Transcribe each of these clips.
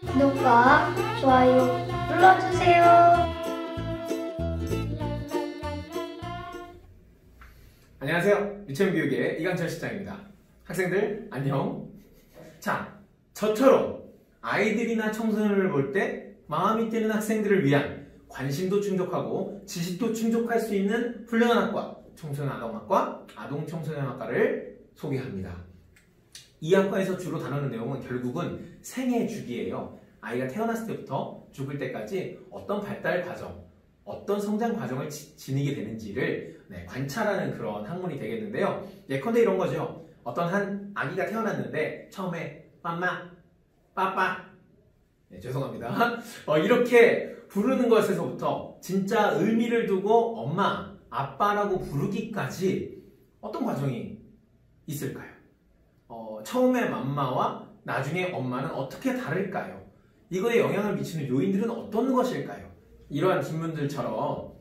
구독과 좋아요 눌러주세요. 안녕하세요. 유치원교육의 이강철 실장입니다. 학생들 안녕. 자, 저처럼 아이들이나 청소년을 볼 때 마음이 뛰는 학생들을 위한 관심도 충족하고 지식도 충족할 수 있는 훌륭한 학과, 청소년아동학과, 아동청소년학과를 소개합니다. 이 학과에서 주로 다루는 내용은 결국은 생애 주기예요. 아이가 태어났을 때부터 죽을 때까지 어떤 발달 과정, 어떤 성장 과정을 지니게 되는지를 관찰하는 그런 학문이 되겠는데요. 예컨대 이런 거죠. 어떤 한 아기가 태어났는데 처음에 맘마, 빠빠, 죄송합니다. 이렇게 부르는 것에서부터 진짜 의미를 두고 엄마, 아빠라고 부르기까지 어떤 과정이 있을까요? 처음에 맘마와 나중에 엄마는 어떻게 다를까요? 이거에 영향을 미치는 요인들은 어떤 것일까요? 이러한 질문들처럼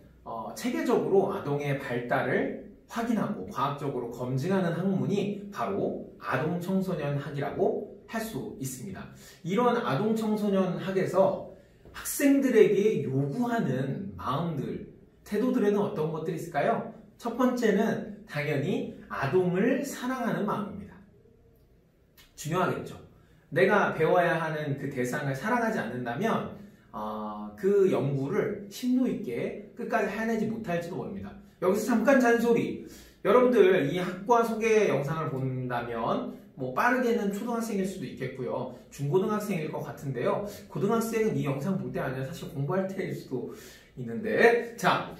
체계적으로 아동의 발달을 확인하고 과학적으로 검증하는 학문이 바로 아동청소년학이라고 할 수 있습니다. 이러한 아동청소년학에서 학생들에게 요구하는 마음들, 태도들에는 어떤 것들이 있을까요? 첫 번째는 당연히 아동을 사랑하는 마음입니다. 중요하겠죠. 내가 배워야 하는 그 대상을 사랑하지 않는다면 그 연구를 심도 있게 끝까지 해내지 못할지도 모릅니다. 여기서 잠깐 잔소리. 여러분들 이 학과 소개 영상을 본다면 빠르게는 초등학생일 수도 있겠고요. 중고등학생일 것 같은데요. 고등학생은 이 영상 볼 때 아니라 사실 공부할 때일 수도 있는데, 자,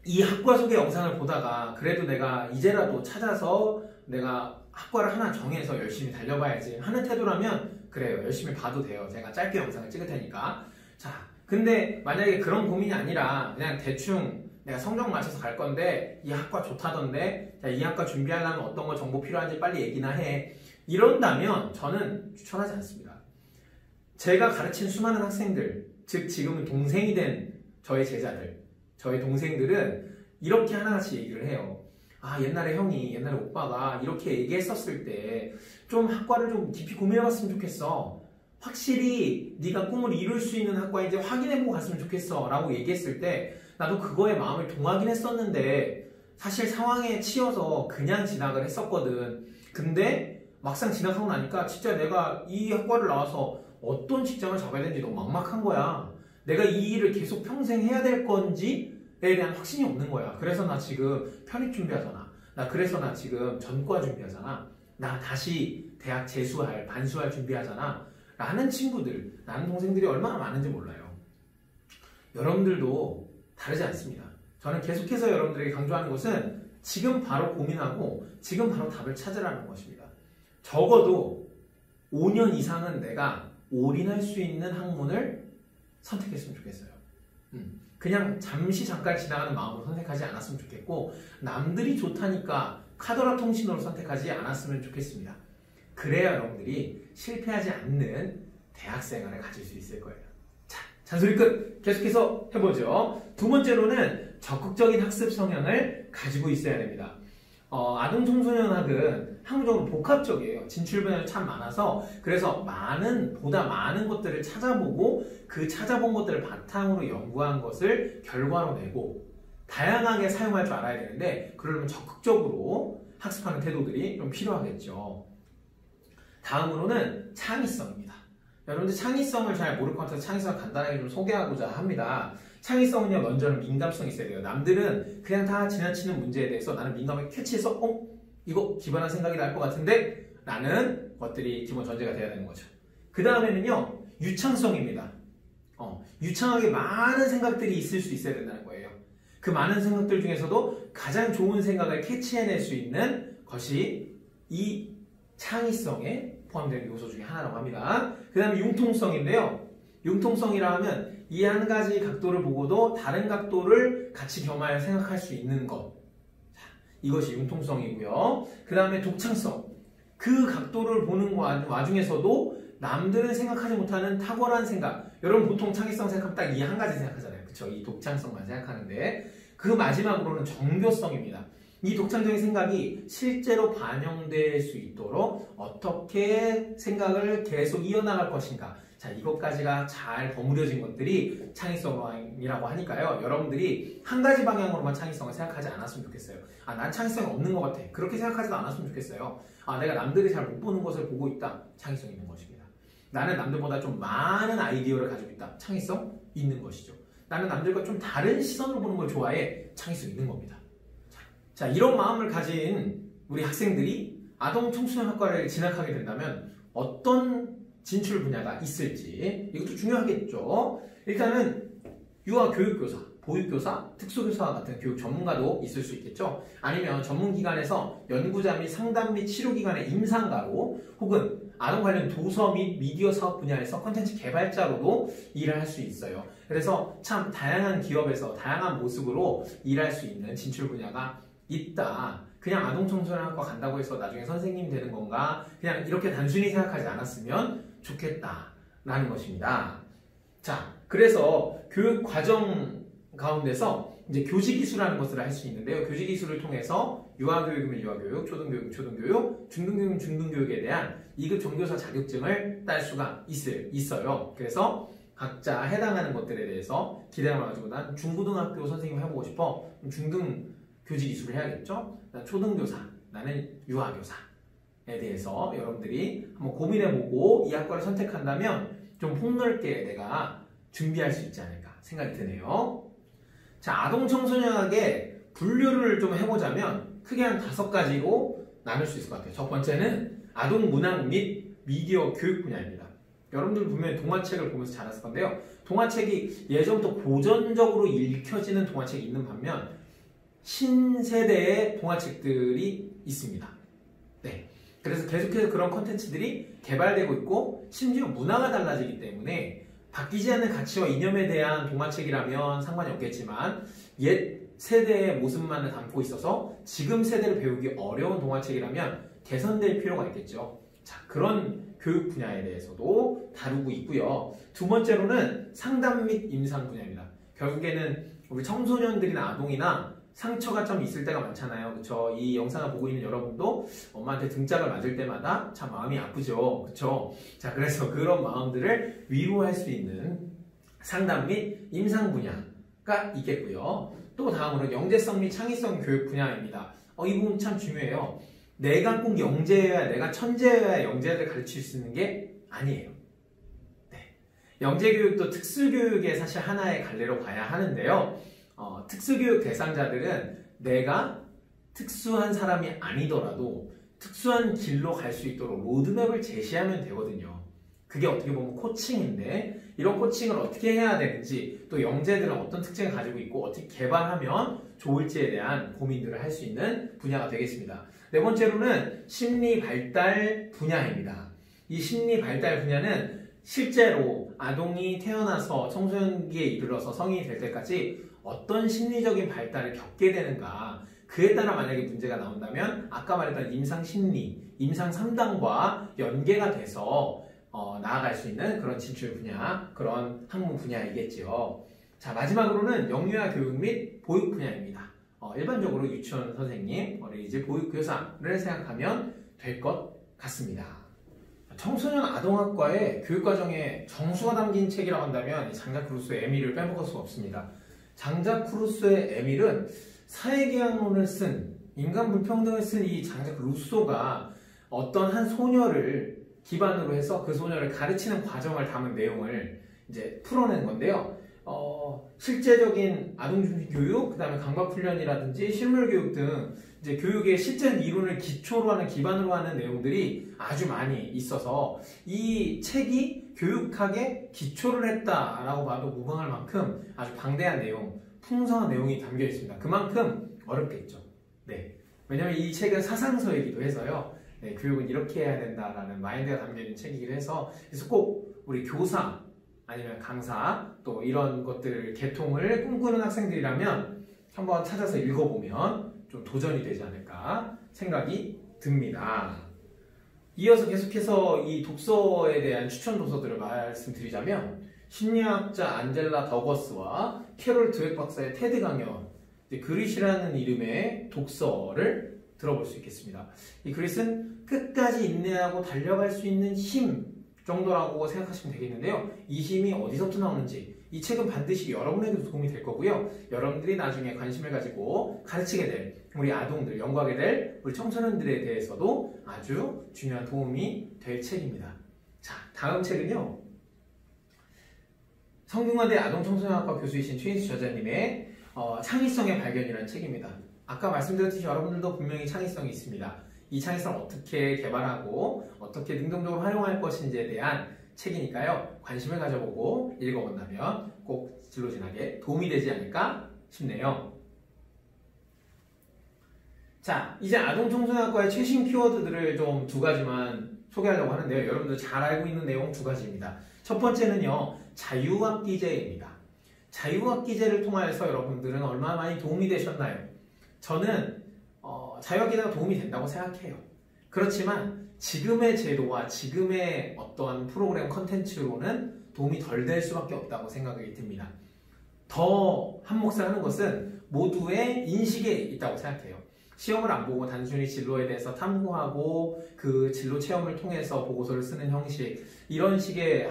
이 학과 소개 영상을 보다가 그래도 내가 이제라도 찾아서 내가 학과를 하나 정해서 열심히 달려봐야지 하는 태도라면 그래요. 열심히 봐도 돼요. 제가 짧게 영상을 찍을 테니까. 자, 근데 만약에 그런 고민이 아니라 그냥 대충 내가 성적 맞춰서 갈 건데 이 학과 좋다던데 이 학과 준비하려면 어떤 거 정보 필요한지 빨리 얘기나 해. 이런다면 저는 추천하지 않습니다. 제가 가르친 수많은 학생들, 즉 지금은 동생이 된 저의 제자들, 저의 동생들은 이렇게 하나같이 얘기를 해요. 옛날에 형이, 옛날에 오빠가 이렇게 얘기했었을 때 좀 학과를 좀 깊이 고민해봤으면 좋겠어. 확실히 네가 꿈을 이룰 수 있는 학과인지 확인해보고 갔으면 좋겠어 라고 얘기했을 때 나도 그거에 마음을 동하긴 했었는데 사실 상황에 치여서 그냥 진학을 했었거든. 근데 막상 진학하고 나니까 진짜 내가 이 학과를 나와서 어떤 직장을 잡아야 되는지 너무 막막한 거야. 내가 이 일을 계속 평생 해야 될 건지에 대한 확신이 없는 거야. 그래서 나 지금 편입 준비하잖아. 그래서 나 지금 전과 준비하잖아. 나 다시 대학 재수할, 반수할 준비하잖아. 라는 친구들, 라는 동생들이 얼마나 많은지 몰라요. 여러분들도 다르지 않습니다. 저는 계속해서 여러분들에게 강조하는 것은 지금 바로 고민하고 지금 바로 답을 찾으라는 것입니다. 적어도 5년 이상은 내가 올인할 수 있는 학문을 선택했으면 좋겠어요. 그냥 잠깐 지나가는 마음으로 선택하지 않았으면 좋겠고 남들이 좋다니까 카더라 통신으로 선택하지 않았으면 좋겠습니다. 그래야 여러분들이 실패하지 않는 대학생활을 가질 수 있을 거예요. 자, 잔소리 끝! 계속해서 해보죠. 두 번째로는 적극적인 학습 성향을 가지고 있어야 됩니다. 아동청소년학은 학문적으로 복합적이에요. 진출분야가 참 많아서 그래서 보다 많은 것들을 찾아보고 그 찾아본 것들을 바탕으로 연구한 것을 결과로 내고 다양하게 사용할 줄 알아야 되는데 그러려면 적극적으로 학습하는 태도들이 좀 필요하겠죠. 다음으로는 창의성입니다. 여러분들 창의성을 잘 모를 것 같아서 창의성을 간단하게 좀 소개하고자 합니다. 창의성은요, 먼저는 민감성이 있어야 돼요. 남들은 그냥 다 지나치는 문제에 대해서 나는 민감하게 캐치해서 이거 기발한 생각이라 할 것 같은데 라는 것들이 기본 전제가 돼야 되는 거죠. 그 다음에는요, 유창성입니다. 유창하게 많은 생각들이 있을 수 있어야 된다는 거예요. 그 많은 생각들 중에서도 가장 좋은 생각을 캐치해낼 수 있는 것이 이 창의성에 포함되는 요소 중에 하나라고 합니다. 그 다음에 융통성인데요. 융통성이라 하면 이 한 가지 각도를 보고도 다른 각도를 같이 겸하여 생각할 수 있는 것. 이것이 융통성이고요. 그 다음에 독창성. 그 각도를 보는 와중에서도 남들은 생각하지 못하는 탁월한 생각. 여러분 보통 창의성 생각하면 딱 이 한 가지 생각하잖아요. 그쵸? 이 독창성만 생각하는데 그 마지막으로는 정교성입니다. 이 독창적인 생각이 실제로 반영될 수 있도록 어떻게 생각을 계속 이어나갈 것인가. 자, 이것까지가 잘 버무려진 것들이 창의성이라고 하니까요. 여러분들이 한 가지 방향으로만 창의성을 생각하지 않았으면 좋겠어요. 아, 난 창의성이 없는 것 같아. 그렇게 생각하지도 않았으면 좋겠어요. 아, 내가 남들이 잘 못 보는 것을 보고 있다. 창의성 있는 것입니다. 나는 남들보다 좀 많은 아이디어를 가지고 있다. 창의성 있는 것이죠. 나는 남들과 좀 다른 시선으로 보는 걸 좋아해. 창의성 있는 겁니다. 자, 이런 마음을 가진 우리 학생들이 아동 청소년 학과를 진학하게 된다면 어떤 진출 분야가 있을지 이것도 중요하겠죠. 일단은 유아 교육교사, 보육교사, 특수교사 같은 교육 전문가도 있을 수 있겠죠. 아니면 전문기관에서 연구자 및 상담 및 치료기관의 임상가로 혹은 아동 관련 도서 및 미디어 사업 분야에서 콘텐츠 개발자로도 일을 할 수 있어요. 그래서 참 다양한 기업에서 다양한 모습으로 일할 수 있는 진출 분야가 있다. 그냥 아동 청소년 학과 간다고 해서 나중에 선생님 되는 건가? 그냥 이렇게 단순히 생각하지 않았으면 좋겠다라는 것입니다. 자, 그래서 교육 과정 가운데서 이제 교직이수라는 것을 할 수 있는데요. 교직이수를 통해서 유아교육이면 유아교육, 초등교육은 초등교육, 중등교육은 중등교육에 대한 2급 종교사 자격증을 딸 수가 있어요. 그래서 각자 해당하는 것들에 대해서 기대감을 가지고 난 중고등학교 선생님 해보고 싶어. 중등 교직 이수를 해야겠죠? 난 초등교사, 나는 유아교사에 대해서 여러분들이 한번 고민해보고 이 학과를 선택한다면 좀 폭넓게 내가 준비할 수 있지 않을까 생각이 드네요. 자, 아동 청소년학의 분류를 좀 해보자면 크게 한 5가지로 나눌 수 있을 것 같아요. 첫 번째는 아동 문학 및 미디어 교육 분야입니다. 여러분들 분명히 동화책을 보면서 자랐을 건데요. 동화책이 예전부터 고전적으로 읽혀지는 동화책이 있는 반면 신세대의 동화책들이 있습니다. 네. 그래서 계속해서 그런 콘텐츠들이 개발되고 있고 심지어 문화가 달라지기 때문에 바뀌지 않는 가치와 이념에 대한 동화책이라면 상관이 없겠지만 옛 세대의 모습만을 담고 있어서 지금 세대를 배우기 어려운 동화책이라면 개선될 필요가 있겠죠. 자, 그런 교육 분야에 대해서도 다루고 있고요. 두 번째로는 상담 및 임상 분야입니다. 결국에는 우리 청소년들이나 아동이나 상처가 좀 있을 때가 많잖아요. 그렇죠? 이 영상을 보고 있는 여러분도 엄마한테 등짝을 맞을 때마다 참 마음이 아프죠. 그렇죠? 자, 그래서 그런 마음들을 위로할 수 있는 상담 및 임상 분야가 있겠고요. 또 다음으로 영재성 및 창의성 교육 분야입니다. 이 부분 참 중요해요. 내가 꼭 영재여야, 내가 천재여야 영재를 가르칠 수 있는 게 아니에요. 네. 영재교육도 특수교육의 사실 하나의 갈래로 봐야 하는데요. 특수교육 대상자들은 내가 특수한 사람이 아니더라도 특수한 길로 갈 수 있도록 로드맵을 제시하면 되거든요. 그게 어떻게 보면 코칭인데 이런 코칭을 어떻게 해야 되는지 또 영재들은 어떤 특징을 가지고 있고 어떻게 개발하면 좋을지에 대한 고민들을 할 수 있는 분야가 되겠습니다. 네 번째로는 심리 발달 분야입니다. 이 심리 발달 분야는 실제로 아동이 태어나서 청소년기에 이르러서 성인이 될 때까지 어떤 심리적인 발달을 겪게 되는가, 그에 따라 만약에 문제가 나온다면 아까 말했던 임상심리, 임상3단과 연계가 돼서 나아갈 수 있는 그런 진출 분야, 그런 학문 분야이겠죠. 자, 마지막으로는 영유아 교육 및 보육 분야입니다. 일반적으로 유치원 선생님, 어린이집 보육교사를 생각하면 될 것 같습니다. 청소년 아동학과의 교육과정에 정수가 담긴 책이라고 한다면 장작 루소의 에밀을 빼먹을 수가 없습니다. 장작 루소의 에밀은 사회계약론을 쓴, 인간 불평등을 쓴 이 장작 루소가 어떤 한 소녀를 기반으로 해서 그 소녀를 가르치는 과정을 담은 내용을 이제 풀어낸 건데요. 실제적인 아동중심 교육, 그 다음에 강박훈련이라든지 실물교육 등 이제 교육의 실전 이론을 기초로 하는, 기반으로 하는 내용들이 아주 많이 있어서 이 책이 교육학에 기초를 했다라고 봐도 무방할 만큼 아주 방대한 내용, 풍성한 내용이 담겨 있습니다. 그만큼 어렵겠죠. 네. 왜냐면 이 책은 사상서이기도 해서요. 네, 교육은 이렇게 해야 된다라는 마인드가 담겨있는 책이기도 해서 그래서 꼭 우리 교사 아니면 강사 또 이런 것들 계통을 꿈꾸는 학생들이라면 한번 찾아서 읽어보면 좀 도전이 되지 않을까 생각이 듭니다. 이어서 계속해서 이 독서에 대한 추천 도서들을 말씀드리자면 심리학자 안젤라 더거스와 캐롤 드웨크 박사의 테드 강연, 그릿이라는 이름의 독서를 들어볼 수 있겠습니다. 이 그릿은 끝까지 인내하고 달려갈 수 있는 힘, 정도라고 생각하시면 되겠는데요. 이 힘이 어디서부터 나오는지 이 책은 반드시 여러분에게도 도움이 될 거고요. 여러분들이 나중에 관심을 가지고 가르치게 될 우리 아동들, 연구하게 될 우리 청소년들에 대해서도 아주 중요한 도움이 될 책입니다. 자, 다음 책은요. 성균관대 아동청소년학과 교수이신 최인수 저자님의 창의성의 발견이라는 책입니다. 아까 말씀드렸듯이 여러분들도 분명히 창의성이 있습니다. 이 창의성을 어떻게 개발하고 어떻게 능동적으로 활용할 것인지에 대한 책이니까요. 관심을 가져보고 읽어본다면 꼭 진로 진학에 도움이 되지 않을까 싶네요. 자, 이제 아동청소년학과의 최신 키워드들을 좀 두 가지만 소개하려고 하는데요. 여러분들 잘 알고 있는 내용 두 가지입니다. 첫 번째는요. 자유학기제입니다. 자유학기제를 통하여서 여러분들은 얼마나 많이 도움이 되셨나요? 저는 자유학기제가 도움이 된다고 생각해요. 그렇지만 지금의 제도와 지금의 어떤 프로그램 컨텐츠로는 도움이 덜 될 수밖에 없다고 생각이 듭니다. 더 한몫을 하는 것은 모두의 인식에 있다고 생각해요. 시험을 안 보고 단순히 진로에 대해서 탐구하고 그 진로 체험을 통해서 보고서를 쓰는 형식, 이런 식의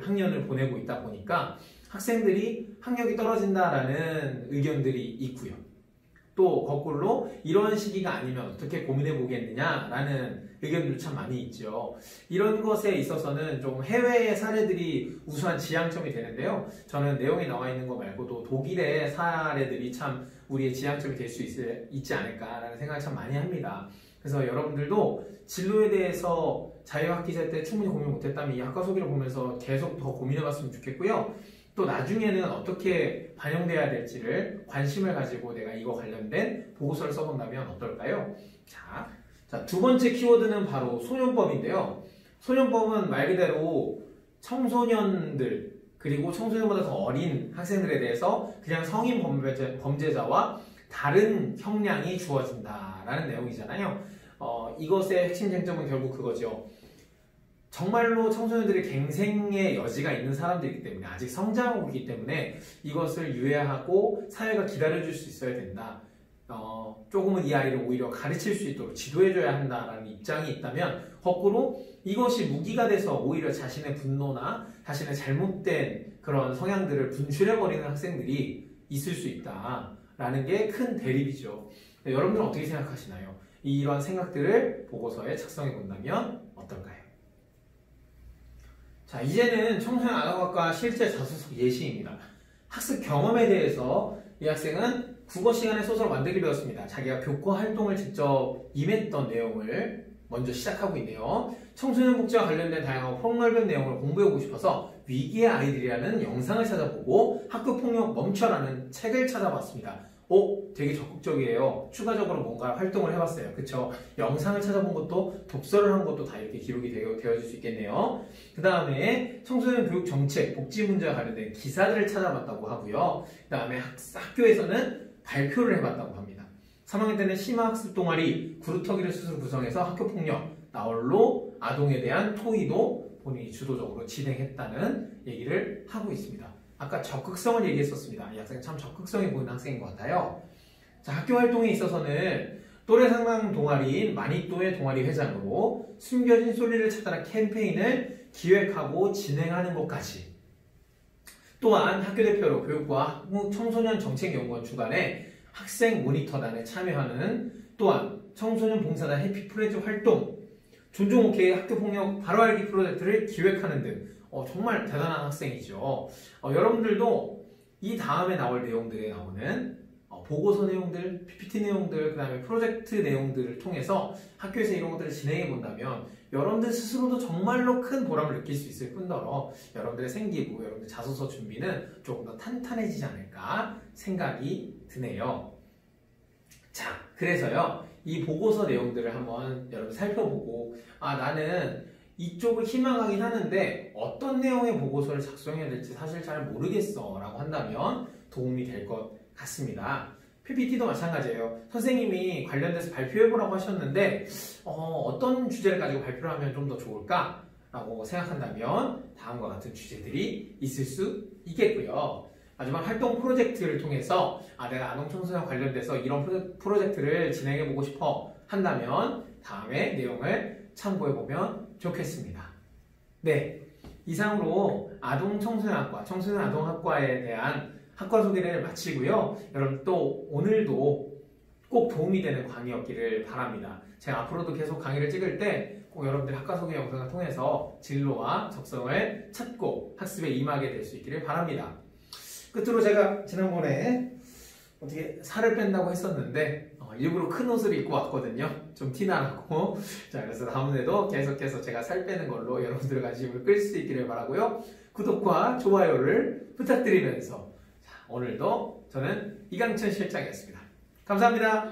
학년을 보내고 있다 보니까 학생들이 학력이 떨어진다라는 의견들이 있고요. 또 거꾸로 이런 시기가 아니면 어떻게 고민해 보겠느냐라는 의견도 참 많이 있죠. 이런 것에 있어서는 좀 해외의 사례들이 우수한 지향점이 되는데요. 저는 내용에 나와 있는 거 말고도 독일의 사례들이 참 우리의 지향점이 될 수 있지 않을까라는 생각을 참 많이 합니다. 그래서 여러분들도 진로에 대해서 자유학기제 때 충분히 고민 못했다면 이 학과 소개를 보면서 계속 더 고민해 봤으면 좋겠고요. 또 나중에는 어떻게 반영돼야 될지를 관심을 가지고 내가 이거 관련된 보고서를 써본다면 어떨까요? 자, 두 번째 키워드는 바로 소년법인데요. 소년법은 말 그대로 청소년들 그리고 청소년보다 더 어린 학생들에 대해서 그냥 성인 범죄자와 다른 형량이 주어진다라는 내용이잖아요. 이것의 핵심 쟁점은 결국 그거죠. 정말로 청소년들이 갱생의 여지가 있는 사람들이기 때문에 아직 성장하고 있기 때문에 이것을 유예하고 사회가 기다려줄 수 있어야 된다. 조금은 이 아이를 오히려 가르칠 수 있도록 지도해줘야 한다라는 입장이 있다면 거꾸로 이것이 무기가 돼서 오히려 자신의 분노나 자신의 잘못된 그런 성향들을 분출해버리는 학생들이 있을 수 있다라는 게 큰 대립이죠. 여러분들은 어떻게 생각하시나요? 이런 생각들을 보고서에 작성해 본다면 어떨까요? 자, 이제는 청소년 아동학과 실제 자소서 예시입니다. 학습 경험에 대해서 이 학생은 국어 시간에 소설을 만들기로 했습니다. 자기가 교과 활동을 직접 임했던 내용을 먼저 시작하고 있네요. 청소년 복지와 관련된 다양하고 폭넓은 내용을 공부해보고 싶어서 위기의 아이들이라는 영상을 찾아보고 학교폭력 멈춰라는 책을 찾아봤습니다. 되게 적극적이에요. 추가적으로 뭔가 활동을 해봤어요. 그쵸? 영상을 찾아본 것도 독서를 한 것도 다 이렇게 기록이 되어질 수 있겠네요. 그 다음에 청소년 교육 정책, 복지 문제와 관련된 기사들을 찾아봤다고 하고요. 그 다음에 학교에서는 발표를 해봤다고 합니다. 3학년 때는 심화학습 동아리, 구루터기를 스스로 구성해서 학교폭력, 나홀로 아동에 대한 토의도 본인이 주도적으로 진행했다는 얘기를 하고 있습니다. 아까 적극성을 얘기했었습니다. 이 학생 참 적극성이 보이는 학생인 것 같아요. 자, 학교 활동에 있어서는 또래 상담 동아리인 마니또의 동아리 회장으로 숨겨진 소리를 찾아라 캠페인을 기획하고 진행하는 것까지. 또한 학교 대표로 교육부와 청소년 정책연구원 주관의 학생 모니터단에 참여하는 또한 청소년 봉사단 해피프렌즈 활동, 존중 오케이 학교폭력 바로 알기 프로젝트를 기획하는 등 정말 대단한 학생이죠. 여러분들도 이 다음에 나올 내용들에 나오는 보고서 내용들, PPT 내용들, 그 다음에 프로젝트 내용들을 통해서 학교에서 이런 것들을 진행해 본다면 여러분들 스스로도 정말로 큰 보람을 느낄 수 있을 뿐더러 여러분들의 생기부, 여러분들 자소서 준비는 조금 더 탄탄해지지 않을까 생각이 드네요. 자, 그래서요, 이 보고서 내용들을 한번 여러분 살펴보고 나는 이쪽을 희망하긴 하는데 어떤 내용의 보고서를 작성해야 될지 사실 잘 모르겠어 라고 한다면 도움이 될 것 같습니다. PPT도 마찬가지예요. 선생님이 관련돼서 발표해보라고 하셨는데 어떤 주제를 가지고 발표를 하면 좀 더 좋을까? 라고 생각한다면 다음과 같은 주제들이 있을 수 있겠고요. 마지막 활동 프로젝트를 통해서 내가 아동청소년 관련돼서 이런 프로젝트를 진행해보고 싶어 한다면 다음의 내용을 참고해보면 좋겠습니다. 네, 이상으로 아동청소년학과, 청소년아동학과에 대한 학과 소개를 마치고요. 여러분 또 오늘도 꼭 도움이 되는 강의였기를 바랍니다. 제가 앞으로도 계속 강의를 찍을 때 꼭 여러분들 학과 소개 영상을 통해서 진로와 적성을 찾고 학습에 임하게 될 수 있기를 바랍니다. 끝으로 제가 지난번에 어떻게 살을 뺀다고 했었는데 일부러 큰 옷을 입고 왔거든요. 좀 티나라고. 자, 그래서 다음에도 계속해서 제가 살 빼는 걸로 여러분들의 관심을 끌 수 있기를 바라고요. 구독과 좋아요를 부탁드리면서 자, 오늘도 저는 이강천 실장이었습니다. 감사합니다.